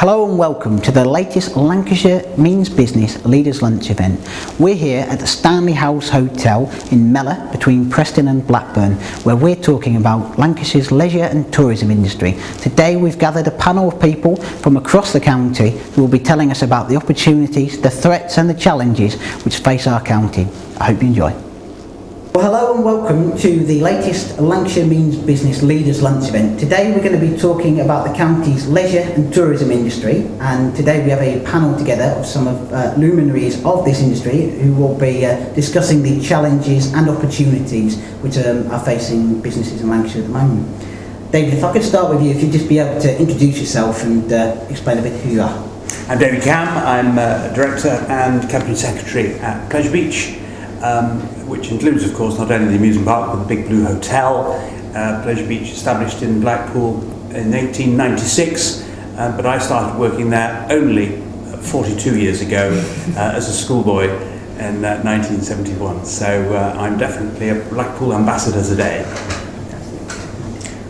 Hello and welcome to the latest Lancashire Means Business Leaders Lunch event. We're here at the Stanley House Hotel in Mellor between Preston and Blackburn, where we're talking about Lancashire's leisure and tourism industry. Today we've gathered a panel of people from across the county who will be telling us about the opportunities, the threats and the challenges which face our county. I hope you enjoy. Well, hello and welcome to the latest Lancashire Means Business Leaders Lunch event. Today we're going to be talking about the county's leisure and tourism industry, and today we have a panel together of some of luminaries of this industry who will be discussing the challenges and opportunities which are facing businesses in Lancashire at the moment. David, if I could start with you, if you'd just be able to introduce yourself and explain a bit who you are. I'm David Cam. I'm Director and Company Secretary at Pleasure Beach, which includes, of course, not only the amusement park but the Big Blue Hotel. Pleasure Beach established in Blackpool in 1896, but I started working there only 42 years ago as a schoolboy in 1971. So I'm definitely a Blackpool ambassador today.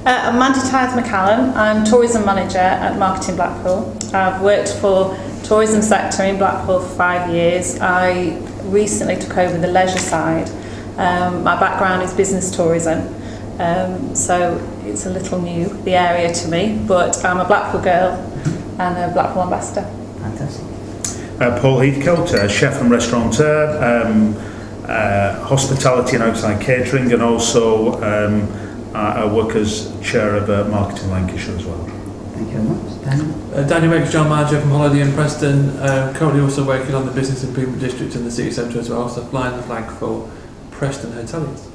I'm Mandy Tythe McCallan. I'm Tourism Manager at Marketing Blackpool. I've worked for tourism sector in Blackpool for 5 years. I recently took over the leisure side. My background is business tourism, so it's a little new, the area to me, but I'm a Blackpool girl and a Blackpool ambassador. Fantastic. Paul Heathcote, chef and restaurateur, hospitality and outside catering, and also I work as chair of Marketing Lancashire as well. Thank you very much. Daniel? Daniel Wakes, John Manager from Holiday Inn Preston, currently also working on the Business Improvement District in the city centre as well, so flying the flag for Preston hoteliers.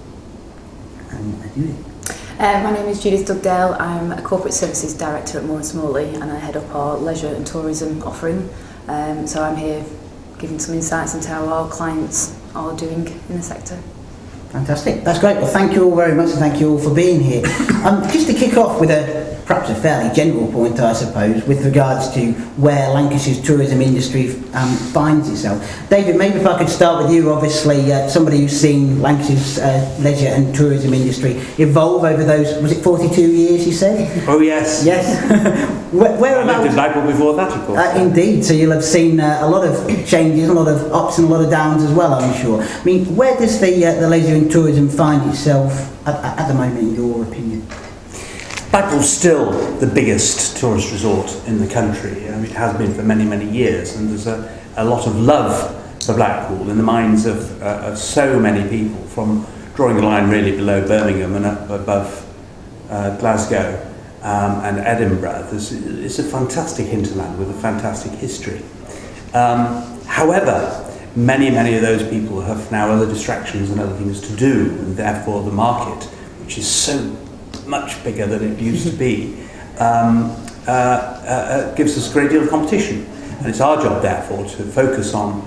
My name is Judith Dugdale. I'm a Corporate Services Director at Moore & Smalley, and I head up our leisure and tourism offering. So I'm here giving some insights into how our clients are doing in the sector. Fantastic, that's great. Well, thank you all very much, and thank you all for being here. Just to kick off with perhaps a fairly general point, I suppose, with regards to where Lancashire's tourism industry finds itself. David, maybe if I could start with you, obviously somebody who's seen Lancashire's leisure and tourism industry evolve over those, was it 42 years you said? Oh yes. Yes. Where I lived in Blackpool before that, of course. Indeed, so you'll have seen a lot of changes, a lot of ups and a lot of downs as well, I'm sure. I mean, where does the leisure and tourism find itself at the moment, in your opinion? Blackpool's still the biggest tourist resort in the country. It has been for many, many years, and there's a lot of love for Blackpool in the minds of so many people, from drawing the line really below Birmingham and up above Glasgow and Edinburgh. It's a fantastic hinterland with a fantastic history. However, many of those people have now other distractions and other things to do, and therefore the market, which is so much bigger than it used to be, gives us a great deal of competition. And it's our job, therefore, to focus on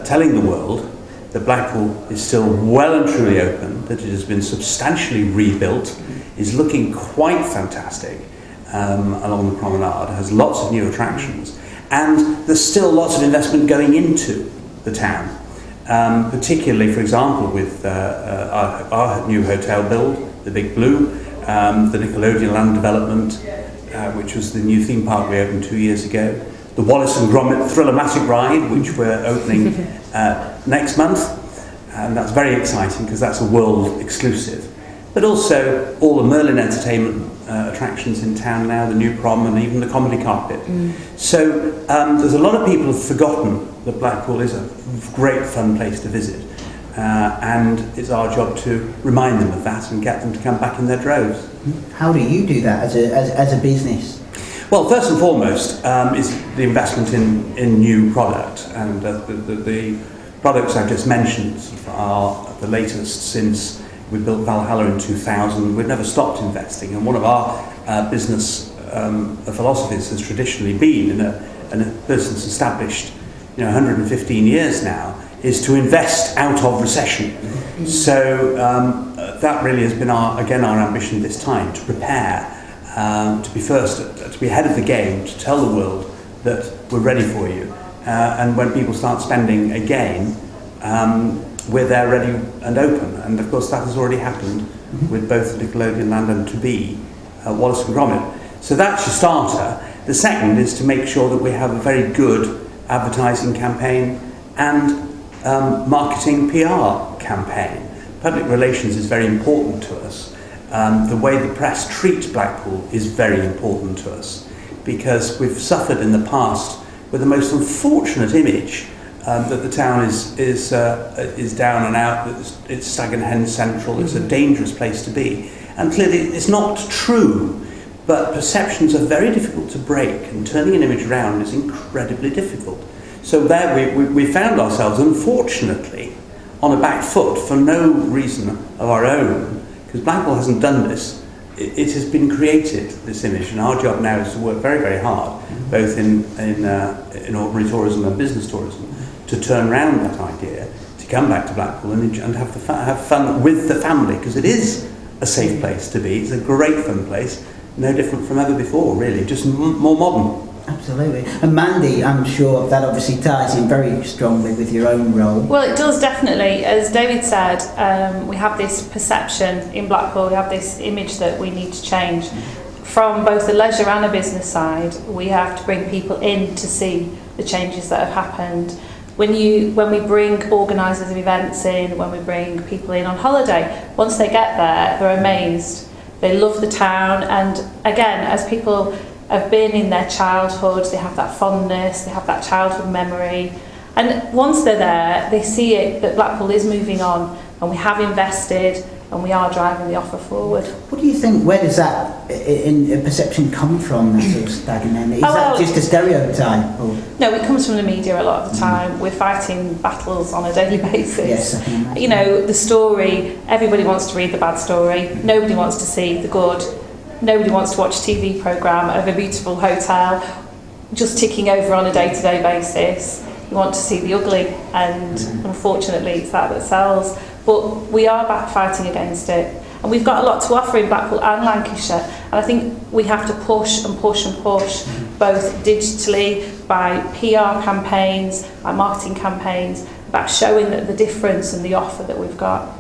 telling the world that Blackpool is still well and truly open, that it has been substantially rebuilt, is looking quite fantastic along the promenade, has lots of new attractions, and there's still lots of investment going into the town, particularly, for example, with our new hotel build, the Big Blue, the Nickelodeon land development, which was the new theme park we opened 2 years ago, the Wallace and Gromit Thrill-O-Matic ride, which we're opening next month, and that's very exciting because that's a world exclusive. But also all the Merlin entertainment attractions in town now, the new prom and even the comedy carpet. So there's a lot of people who've forgotten that Blackpool is a great fun place to visit, and it's our job to remind them of that and get them to come back in their droves. How do you do that as a business? Well, first and foremost is the investment in new product, and the products I've just mentioned are the latest since we built Valhalla in 2000. We've never stopped investing, and one of our business philosophies has traditionally been, in a business established 115 years now, is to invest out of recession. So that really has been our ambition this time, to prepare, to be first, to be ahead of the game, to tell the world that we're ready for you. And when people start spending again, we're there ready and open. And of course that has already happened with both Nickelodeon land and to be Wallace and Gromit. So that's your starter. The second is to make sure that we have a very good advertising campaign and marketing PR campaign. Public relations is very important to us. The way the press treats Blackpool is very important to us, because we've suffered in the past with the most unfortunate image that the town is down and out, that it's Stag and Hen Central, it's a dangerous place to be. And clearly it's not true, but perceptions are very difficult to break, and turning an image around is incredibly difficult. So there we found ourselves, unfortunately, on a back foot for no reason of our own, because Blackpool hasn't done this. It has been created, this image, and our job now is to work very, very hard, both in ordinary tourism and business tourism, to turn around that idea, to come back to Blackpool and have fun with the family, because it is a safe place to be. It's a great fun place, no different from ever before, really, just more modern. Absolutely. And Mandy, I'm sure that obviously ties in very strongly with your own role. Well, it does, definitely. As David said, we have this perception in Blackpool, we have this image that we need to change. From both the leisure and a business side, we have to bring people in to see the changes that have happened. When we bring organisers of events in, when we bring people in on holiday, once they get there, they're amazed. They love the town, and again, as people have been in their childhood, they have that fondness, they have that childhood memory, and once they're there, they see it that Blackpool is moving on, and we have invested, and we are driving the offer forward. What do you think, where does that in perception come from, that sort of Stag and Hen? Is that just a stereotype? Or? No, it comes from the media a lot of the time. We're fighting battles on a daily basis. Yes, I can imagine. You know, the story, everybody wants to read the bad story, nobody wants to see the good. Nobody wants to watch a TV programme of a beautiful hotel just ticking over on a day-to-day basis. You want to see the ugly, and unfortunately it's that sells. But we are back fighting against it, and we've got a lot to offer in Blackpool and Lancashire, and I think we have to push and push and push, both digitally, by PR campaigns, by marketing campaigns, about showing the difference and the offer that we've got.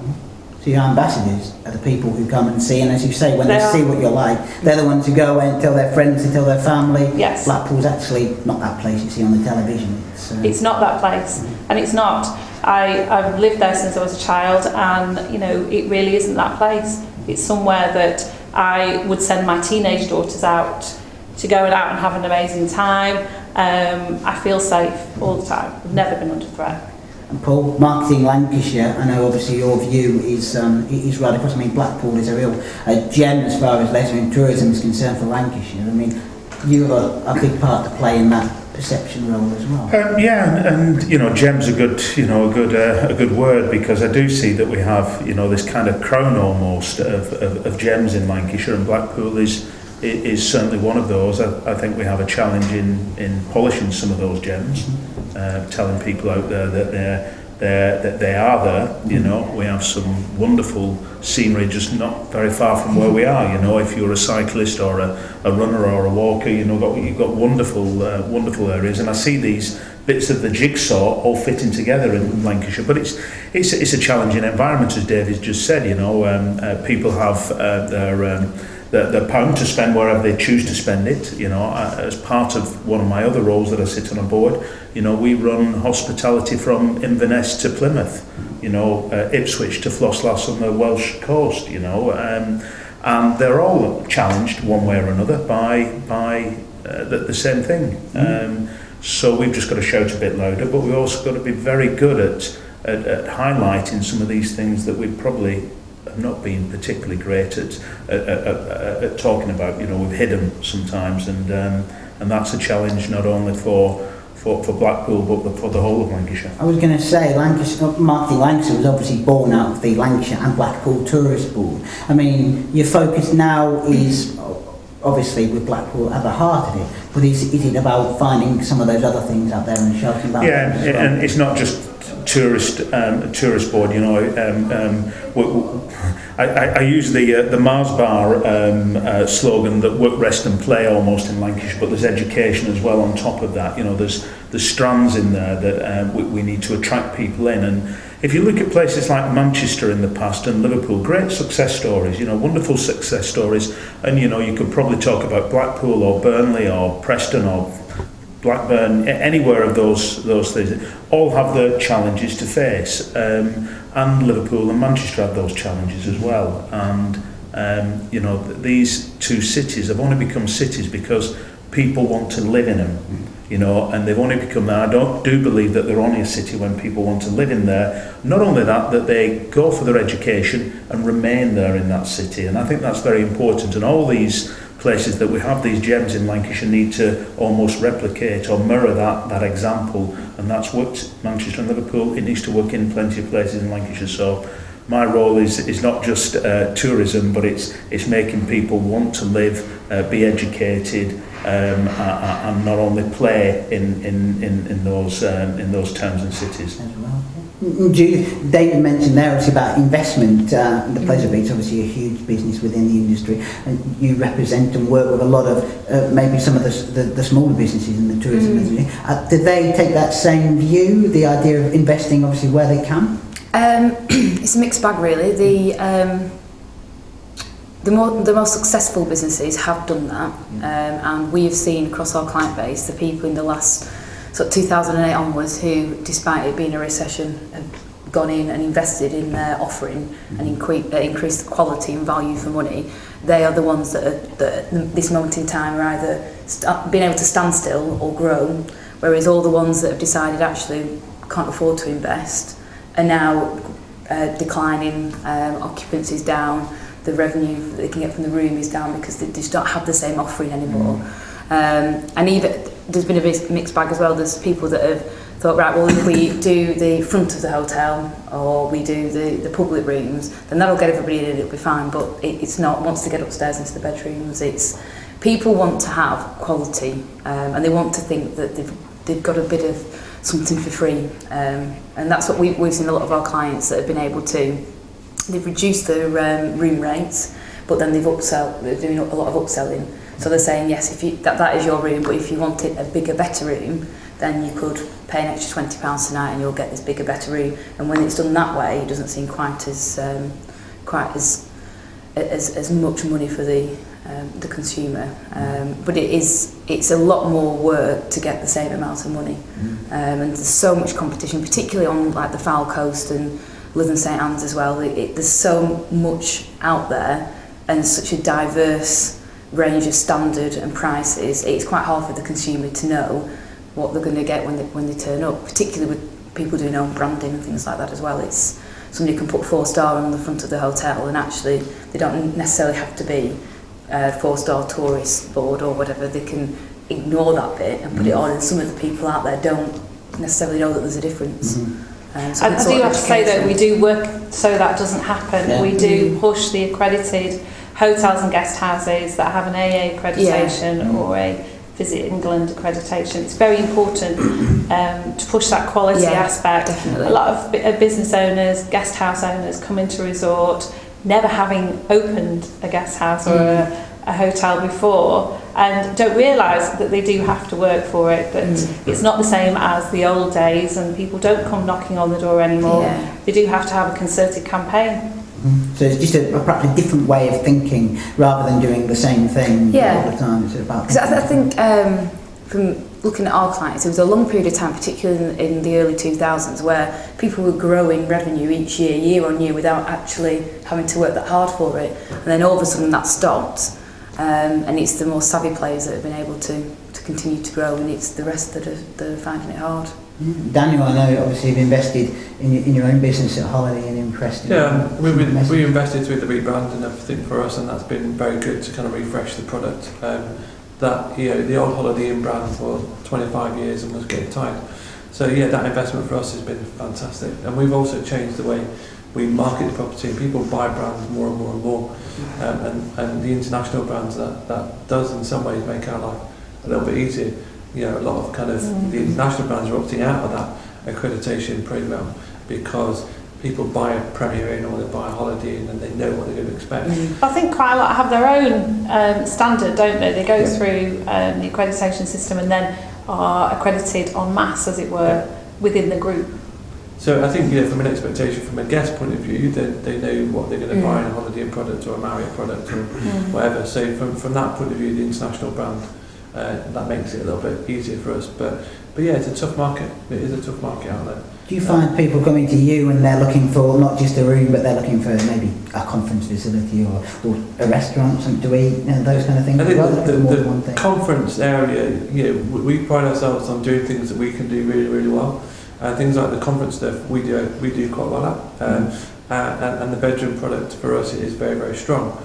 So your ambassadors are the people who come and see, and as you say, when they see what you're like, they're the ones who go and tell their friends and tell their family. Yes. Blackpool's actually not that place you see on the television. It's not that place, and it's not. I've lived there since I was a child, and you know, it really isn't that place. It's somewhere that I would send my teenage daughters out to go out and have an amazing time. I feel safe all the time. I've never been under threat. And Paul, marketing Lancashire, I know obviously your view is right across. I mean, Blackpool is a real gem as far as leisure and tourism is concerned for Lancashire. I mean, you have a big part to play in that perception role as well. Yeah, and you know, gem's a good word, because I do see that we have, you know, this kind of crown almost of gems in Lancashire, and Blackpool is certainly one of those. I think we have a challenge in polishing some of those gems, telling people out there that they are there. You know, we have some wonderful scenery just not very far from where we are. You know, if you're a cyclist or a runner or a walker, you know, you've got wonderful areas, and I see these bits of the jigsaw all fitting together in Lancashire. But it's a challenging environment, as David just said. You know, people have their pound to spend wherever they choose to spend it. You know, as part of one of my other roles that I sit on a board, you know, we run hospitality from Inverness to Plymouth, you know, Ipswich to Flosslas on the Welsh coast, you know, and they're all challenged one way or another by the same thing. So we've just got to shout a bit louder, but we've also got to be very good at highlighting some of these things that we probably have not been particularly great at talking about. You know, we've hidden sometimes, and that's a challenge not only for Blackpool but for the whole of Lancashire. I was going to say, Marketing Lancashire was obviously born out of the Lancashire and Blackpool Tourist Board. I mean, your focus now is obviously with Blackpool at the heart of it, but is it about finding some of those other things out there and shouting about them as well? And it's not just tourist board. You know, I use the Mars Bar slogan that work, rest and play almost in Lancashire, but there's education as well on top of that. You know, there's strands in there that we need to attract people in, and if you look at places like Manchester in the past and Liverpool, great success stories, wonderful success stories, and you could probably talk about Blackpool or Burnley or Preston or Blackburn, anywhere of those things, all have their challenges to face, and Liverpool and Manchester have those challenges as well. And these two cities have only become cities because people want to live in them, and they've only become that. I do believe that they're only a city when people want to live in there. Not only that they go for their education and remain there in that city, and I think that's very important. And all these places that we have, these gems in Lancashire, need to almost replicate or mirror that example, and that's worked Manchester and Liverpool. It needs to work in plenty of places in Lancashire. So my role is not just tourism, but it's making people want to live, be educated, and not only play in those towns and cities. David mentioned there obviously about investment. The Pleasure Beat's obviously a huge business within the industry, and you represent and work with a lot of maybe some of the smaller businesses in the tourism industry. Do they take that same view, the idea of investing obviously where they can? It's a mixed bag really. The more successful businesses have done that, and we have seen across our client base the people in the last sort of 2008 onwards who, despite it being a recession, have gone in and invested in their offering and increased the quality and value for money. They are the ones that at this moment in time are either being able to stand still or grow, whereas all the ones that have decided actually can't afford to invest are now declining, occupancy's down, the revenue that they can get from the room is down because they just don't have the same offering anymore. And even there's been a mixed bag as well. There's people that have thought, right, well, if we do the front of the hotel or we do the public rooms, then that'll get everybody in and it'll be fine. But it's not. Once they get upstairs into the bedrooms, it's people want to have quality, and they want to think that they've got a bit of something for free, and that's what we've seen a lot of our clients that have been able to. They've reduced their room rates, but then they're doing a lot of upselling. So they're saying, yes, if that is your room, but if you wanted a bigger, better room, then you could pay an extra £20 tonight and you'll get this bigger, better room. And when it's done that way, it doesn't seem quite as much money for the consumer. But it's a lot more work to get the same amount of money. And there's so much competition, particularly on like the Foul Coast and Lytham St Anne's as well. There's so much out there and such a diverse range of standard and prices. It's quite hard for the consumer to know what they're going to get when they turn up, particularly with people doing own branding and things like that as well. It's somebody can put 4-star on the front of the hotel and actually they don't necessarily have to be 4-star tourist board or whatever. They can ignore that bit and put it on, and some of the people out there don't necessarily know that there's a difference. So I do have to say that we do work so that doesn't happen. Yeah. We do push the accredited hotels and guest houses that have an AA accreditation or a Visit England accreditation. It's very important to push that quality aspect. Definitely. A lot of business owners, guest house owners come into resort never having opened a guest house or a hotel before and don't realise that they do have to work for it, that it's not the same as the old days and people don't come knocking on the door anymore. They do have to have a concerted campaign. So it's just perhaps a different way of thinking rather than doing the same thing all the time. It's about I think from looking at our clients, there was a long period of time, particularly in the early 2000s, where people were growing revenue each year on year, without actually having to work that hard for it. And then all of a sudden that stopped. And it's the more savvy players that have been able to continue to grow, and it's the rest that are finding it hard. Daniel, I know obviously you've invested in your own business at Holiday and impressed. We invested through the rebrand and everything for us, and that's been very good to kind of refresh the product. The old Holiday Inn brand for 25 years and was getting tired. So that investment for us has been fantastic, and we've also changed the way we market the property, and people buy brands more and more and more. And the international brands that does in some ways make our life a little bit easier. A lot of kind of the international brands are opting out of that accreditation program because people buy a Premier Inn or they buy a Holiday Inn and they know what they're going to expect. I think quite a lot have their own standard, don't they? They go through the accreditation system and then are accredited en masse, as it were, within the group. So I think, from an expectation from a guest point of view, they know what they're going to buy in a Holiday Inn product or a Marriott product or whatever. So from that point of view, the international brand, that makes it a little bit easier for us. But yeah, it's a tough market. It is a tough market out there. Do you find people coming to you and they're looking for not just a room, but they're looking for maybe a conference facility or a restaurant, something to eat, those kind of things? I think the conference area, we pride ourselves on doing things that we can do really, really well. Things like the conference stuff, we do quite well at. And the bedroom product for us is very, very strong.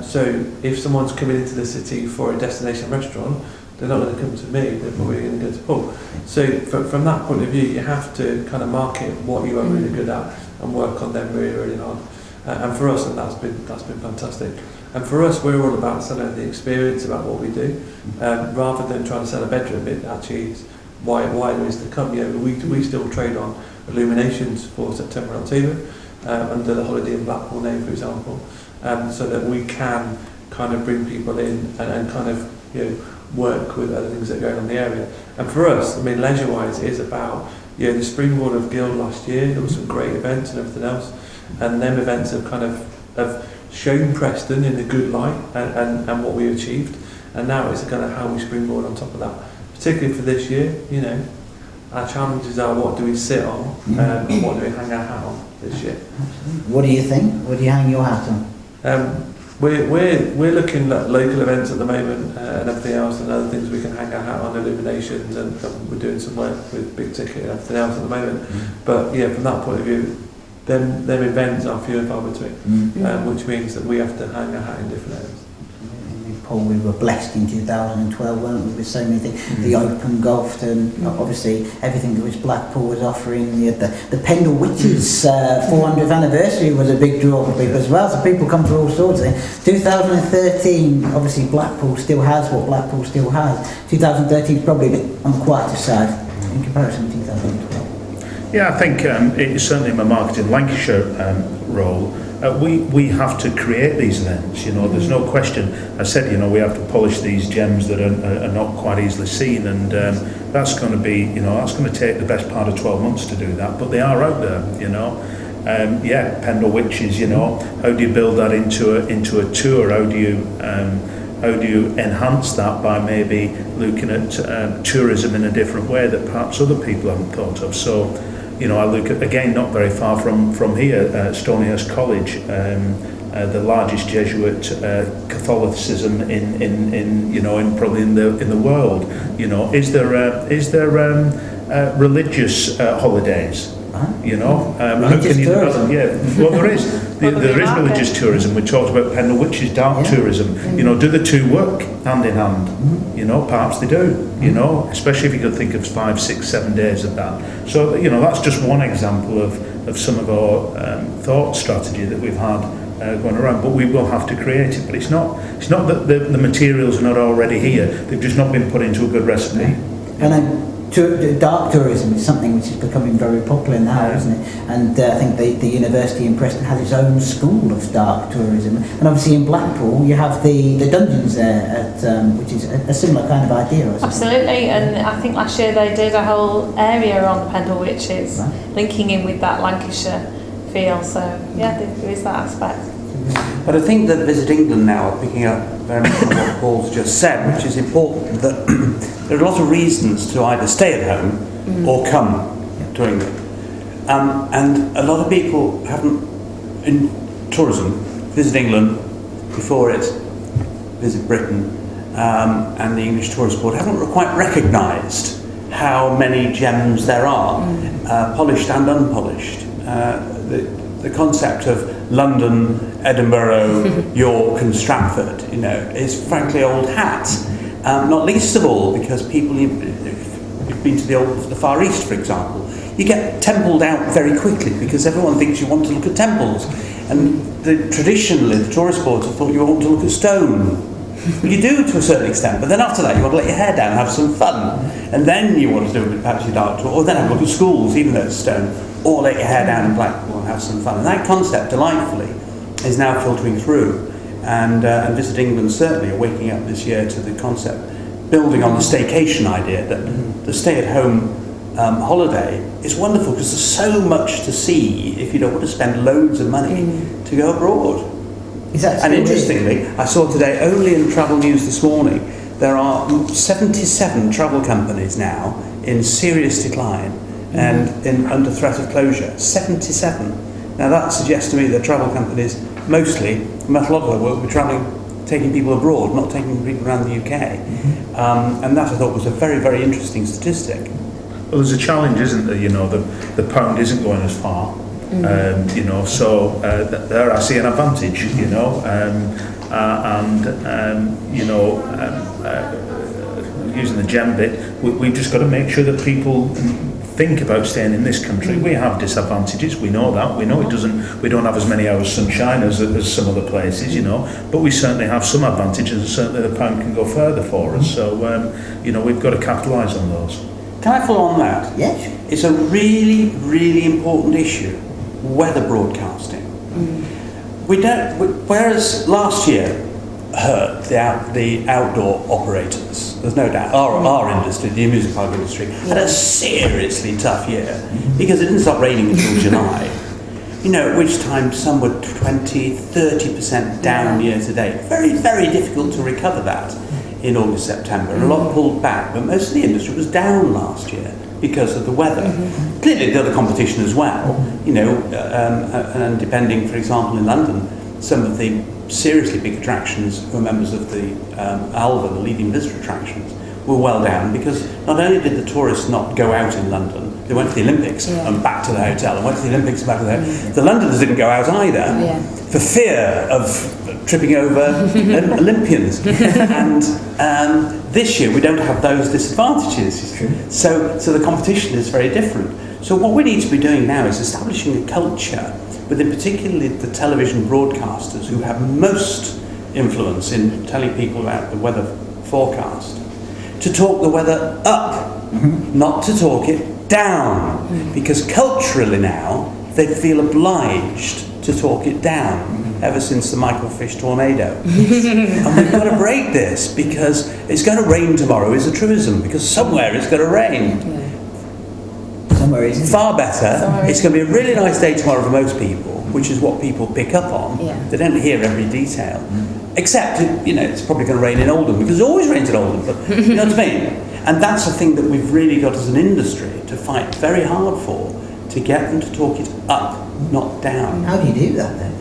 So if someone's coming into the city for a destination restaurant, they're not going to come to me, they're probably going to go to Paul. So from that point of view, you have to kind of market what you are really good at and work on them really, really hard. And for us, and that's been fantastic. And for us, we're all about selling the experience about what we do, rather than trying to sell a bedroom. It actually is why there is to come. We still trade on illuminations for September and October under the Holiday Inn Blackpool name, for example, so that we can kind of bring people in and kind of work with other things that are going on in the area. And for us, leisure-wise, it is about the Springboard of Guild last year. There were some great events and everything else, and them events have kind of shown Preston in a good light and what we achieved. And now it's kind of how we springboard on top of that. Particularly for this year, our challenges are what do we sit on and what do we hang our hat on this year. What do you think? What do you hang your hat on? We're looking at local events at the moment and everything else, and other things we can hang our hat on, illuminations, and we're doing some work with big ticket and everything else at the moment. But from that point of view, them events are few and far between, which means that we have to hang our hat in different areas. Paul, we were blessed in 2012, weren't we, with so many things. The Open Golf, and obviously everything that was Blackpool was offering. You had the Pendle Witches 400th anniversary was a big draw for people as well, so people come for all sorts of things. 2013, obviously Blackpool still has what Blackpool still has. 2013 is probably a bit on the quieter side in comparison to 2012. Yeah, I think it's certainly in my marketing Lancashire role. We have to create these events, there's no question. I said, we have to polish these gems that are not quite easily seen, and that's going to be, that's going to take the best part of 12 months to do that, but they are out there, Pendle Witches, how do you build that into a tour? How do you enhance that by maybe looking at tourism in a different way that perhaps other people haven't thought of? So, I look at, again, not very far from here, Stonyhurst College, the largest Jesuit Catholicism in probably in the world. Is there religious holidays? How can you develop? Well, there is. There is religious tourism. We talked about Pendle Witches, dark tourism. Do the two work hand in hand? Perhaps they do. Especially if you could think of 5, 6, 7 days of that. So that's just one example of some of our thought strategy that we've had going around. But we will have to create it. But it's not that the materials are not already here. They've just not been put into a good recipe. And then dark tourism is something which is becoming very popular now, isn't it? And I think the university in Preston has its own school of dark tourism. And obviously in Blackpool you have the dungeons there, which is a similar kind of idea. Absolutely, and I think last year they did a whole area on the Pendle Witches, linking in with that Lancashire feel. So there is that aspect. But I think that Visit England now are picking up very much on what Paul's just said, which is important, that there are a lot of reasons to either stay at home or come to England. And a lot of people haven't, in tourism, Visit England, before it, Visit Britain, and the English Tourist Board haven't quite recognised how many gems there are, polished and unpolished. The concept of London, Edinburgh, York and Stratford, is frankly old hat. Not least of all because people, if you've been to the Far East, for example, you get templed out very quickly because everyone thinks you want to look at temples. And traditionally, the tourist boards have thought you want to look at stone. Well, you do to a certain extent, but then after that you want to let your hair down and have some fun. And then you want to do perhaps your dark tour, or then have a look at schools, even though it's stone, or let your hair down in Blackpool and have some fun. And that concept, delightfully, is now filtering through. And Visit England certainly are waking up this year to the concept, building on the staycation idea that the stay-at-home holiday is wonderful because there's so much to see if you don't want to spend loads of money to go abroad. And interestingly, I saw today, only in Travel News this morning, there are 77 travel companies now in serious decline and under threat of closure. 77. Now that suggests to me that travel companies, mostly, a lot of them will be taking people abroad, not taking people around the UK. And that I thought was a very, very interesting statistic. Well, there's a challenge, isn't there? You know, the pound isn't going as far. You know, so there I see an advantage. You know, you know, using the gem bit, we've just got to make sure that people think about staying in this country. We have disadvantages, we know that. We know we don't have as many hours sunshine as some other places, you know, but we certainly have some advantages, and certainly the pound can go further for us. So, you know, we've got to capitalise on those. Can I follow on that? Yes. It's a really, really important issue, weather broadcasting. Whereas last year hurt the outdoor operators, there's no doubt, our industry, the amusement park industry, had a seriously tough year because it didn't stop raining until July. You know, at which time some were 20-30% down year to date. Very, very difficult to recover that in August, September. A lot pulled back, but most of the industry was down last year because of the weather. Clearly the other competition as well, you know, and depending, for example, in London, some of the seriously big attractions who are members of the ALVA, the leading visitor attractions, were well down because not only did the tourists not go out in London, they went to the Olympics and back to the hotel, and went to the Olympics and back to the hotel. The Londoners didn't go out either for fear of tripping over Olympians. And this year we don't have those disadvantages. So the competition is very different. So what we need to be doing now is establishing a culture within particularly the television broadcasters who have most influence in telling people about the weather forecast, to talk the weather up, not to talk it down, because culturally now they feel obliged to talk it down ever since the Michael Fish tornado. And we've got to break this because it's going to rain tomorrow is a truism, because somewhere it's going to rain. Somewhere isn't. Far better, it's going to be a really nice day tomorrow for most people, which is what people pick up on. They don't hear every detail. Except, you know, it's probably going to rain in Oldham, because it always rains in Oldham, but you know what I mean? And that's a thing that we've really got as an industry to fight very hard for, to get them to talk it up, not down. How do you do that then?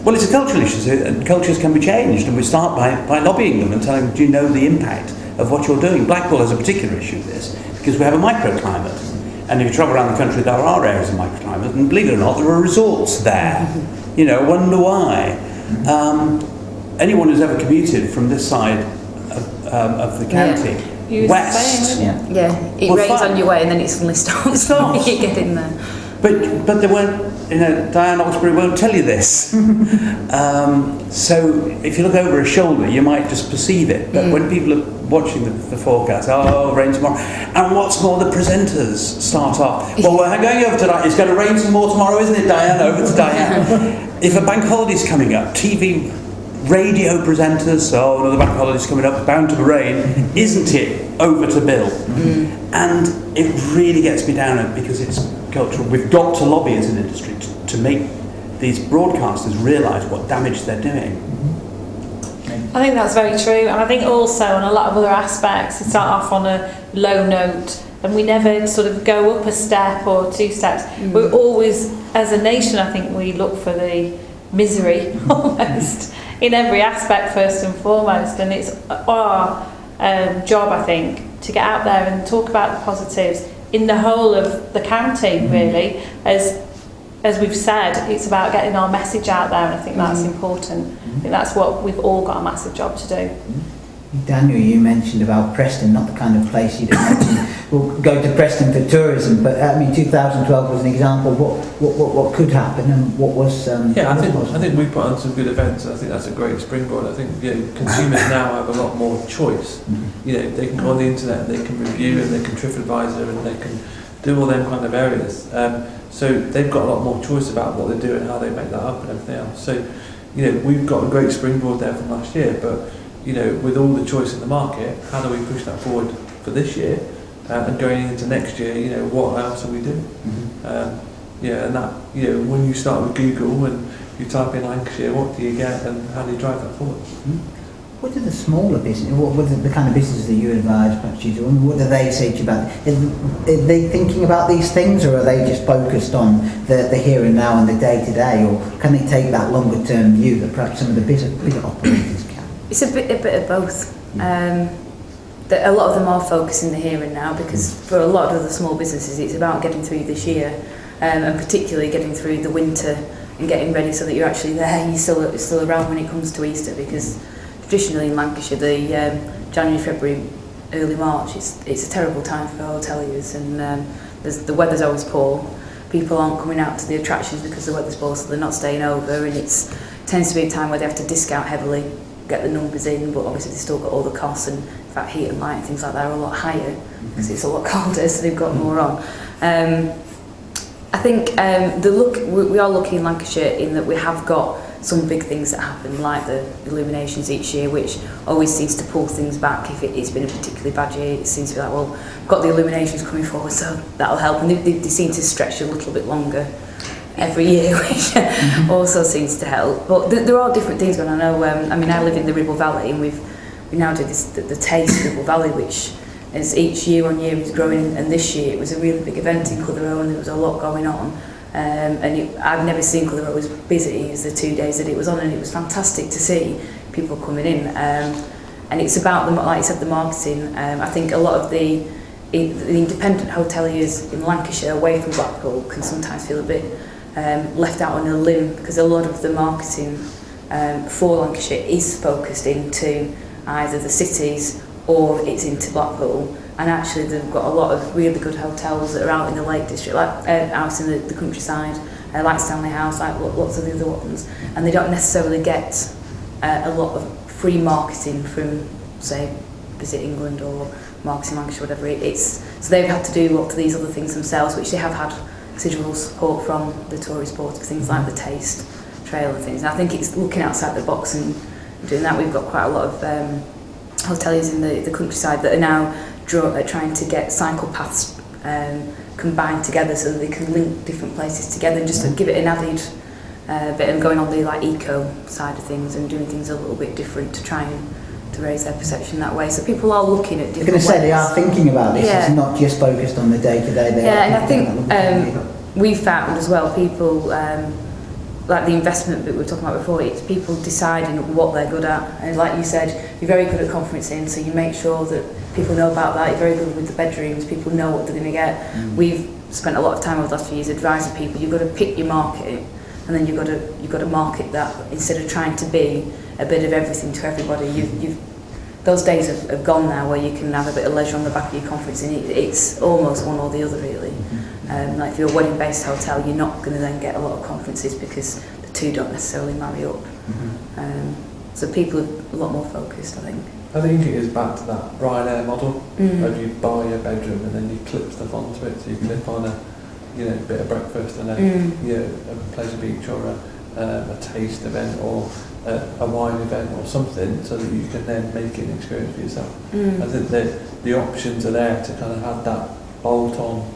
Well, it's a cultural issue, and cultures can be changed, and we start by lobbying them and telling them, do you know the impact of what you're doing? Blackpool has a particular issue with this, because we have a microclimate. And if you travel around the country, there are areas of microclimate, and believe it or not, there are resorts there. You know, wonder why. Anyone who's ever commuted from this side of the county, west, it rains on your way and then it suddenly stops. You get in there. But there weren't, you know, Diane Oxbury won't tell you this. So if you look over a shoulder, you might just perceive it. But when people are watching the forecast, rain tomorrow. And what's more, the presenters start off, well, we're going over tonight, it's going to rain some more tomorrow, isn't it, Diane? Over to Diane. If a bank holiday's coming up, TV, radio presenters, another bank holiday's coming up, bound to rain, isn't it? Over to Bill. And it really gets me down because it's cultural. We've got to lobby as an industry to make these broadcasters realise what damage they're doing. I think that's very true, and I think also on a lot of other aspects, we start off on a low note and we never sort of go up a step or two steps. We're always, as a nation, I think we look for the misery almost in every aspect first and foremost, and it's our job, I think, to get out there and talk about the positives in the whole of the county, really. As we've said, it's about getting our message out there, and I think that's important. I think that's what we've all got a massive job to do. Daniel, you mentioned about Preston, not the kind of place you'd imagine. We'll go to Preston for tourism, but I mean, 2012 was an example of what could happen and what was. I think we put on some good events. And I think that's a great springboard. I think consumers now have a lot more choice. You know, they can go on the internet, and they can review, and they can TripAdvisor, and they can do all them kind of areas. So they've got a lot more choice about what they do and how they make that up and everything else. So, you know, we've got a great springboard there from last year, but you know, with all the choice in the market, how do we push that forward for this year? and going into next year, you know, what else are we doing? Yeah, and that, you know, when you start with Google and you type in Lancashire, what do you get and how do you drive that forward? What are the smaller business? What are the kind of businesses that you advise perhaps you do? And what do they say to you about? Are they thinking about these things, or are they just focused on the here and now and the day to day, or can they take that longer term view that perhaps some of the bigger operators can? It's a bit of both. A lot of them are focusing the here and now, because for a lot of the small businesses it's about getting through this year, and particularly getting through the winter and getting ready so that you're actually there, you're still around when it comes to Easter, because traditionally in Lancashire the January, February, early March it's a terrible time for hoteliers, and the weather's always poor. People aren't coming out to the attractions because the weather's poor, so they're not staying over, and it tends to be a time where they have to discount heavily, get the numbers in, but obviously they've still got all the costs, and in fact heat and light and things like that are a lot higher because it's a lot colder, so they've got more on. I think we are lucky in Lancashire in that we have got some big things that happen, like the illuminations each year, which always seems to pull things back. If it's been a particularly bad year, it seems to be like, well, we've got the illuminations coming forward, so that'll help. And they seem to stretch a little bit longer every year, which also seems to help. But there are different things going on. I know, I live in the Ribble Valley, and we now do the Taste Ribble Valley, which is each year on year is growing, and this year it was a really big event in Clitheroe, and there was a lot going on. I've never seen Clitheroe as busy as the 2 days that it was on, and it was fantastic to see people coming in. And it's about, like you said, the marketing. I think a lot of the independent hoteliers in Lancashire away from Blackpool can sometimes feel a bit left out on a limb, because a lot of the marketing for Lancashire is focused into either the cities or it's into Blackpool. And actually they've got a lot of really good hotels that are out in the Lake District, like out in the countryside, like Stanley House, like lots of the other ones. And they don't necessarily get a lot of free marketing from, say, Visit England or Marketing Lancashire, whatever it's. So they've had to do lots of these other things themselves, which they have had considerable support from the tourist boards for things like the Taste Trail and things. And I think it's looking outside the box and doing that. We've got quite a lot of hoteliers in the countryside that are now trying to get cycle paths combined together so that they can link different places together, and just to give it an added bit, and going on the eco side of things and doing things a little bit different to try and to raise their perception that way. So people are looking at different ways. I was going to say, they are thinking about this. Yeah. It's not just focused on the day-to-day. Yeah, and I think we've found as well, people like the investment that we were talking about before, it's people deciding what they're good at. And like you said, you're very good at conferencing, so you make sure that people know about that. You're very good with the bedrooms, people know what they're going to get. We've spent a lot of time over the last few years advising people, you've got to pick your market, and then you've got to market that instead of trying to be a bit of everything to everybody. Those days have gone now where you can have a bit of leisure on the back of your conferencing. It's almost one or the other, really. Like if you're a wedding-based hotel, you're not going to then get a lot of conferences because the two don't necessarily marry up. So people are a lot more focused, I think. I think it goes back to that Ryanair model of you buy a bedroom and then you clip stuff onto it. So you clip on a bit of breakfast and a pleasure beach or a taste event or a wine event or something, so that you can then make it an experience for yourself. I think that the options are there to kind of have that bolt-on.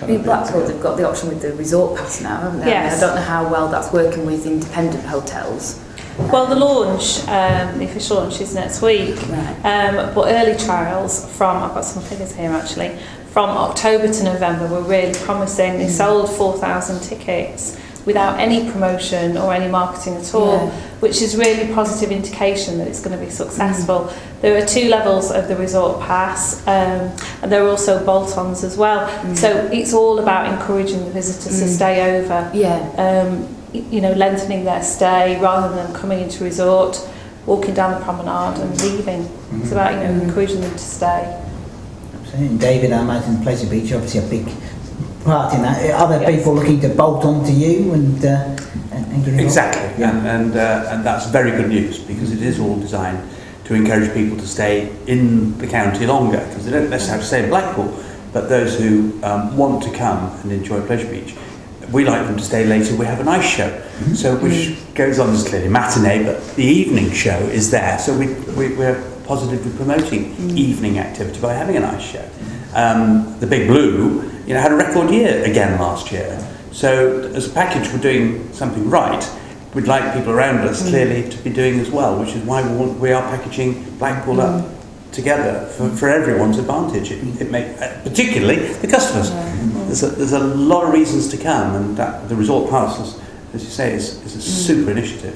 In Blackpool, they've got the option with the resort pass now, haven't they? Yes. I don't know how well that's working with independent hotels. Well, the launch, the official launch is next week, Right. but early trials I've got some figures here actually, from October to November were really promising. They sold 4,000 tickets without any promotion or any marketing at all, which is really positive indication that it's going to be successful. There are 2 levels of the resort pass, and there are also bolt-ons as well. So it's all about encouraging the visitors to stay over. Lengthening their stay rather than coming into resort, walking down the promenade and leaving. It's about encouraging them to stay. Absolutely. And David, I imagine Pleasure Beach obviously a big part in that. Are there people looking to bolt on to you and get involved? Exactly, and that's very good news, because it is all designed to encourage people to stay in the county longer, because they don't necessarily have to stay in Blackpool, but those who want to come and enjoy Pleasure Beach, we like them to stay later. We have an ice show, which goes on as clearly matinee, but the evening show is there. So we're positively promoting evening activity by having an ice show. The Big Blue, had a record year again last year. So as a package, we're doing something right. We'd like people around us clearly to be doing as well, which is why we are packaging Blackpool up together for everyone's advantage. It particularly the customers. There's a lot of reasons to come, and that the Resort Pass, as you say, is a super initiative.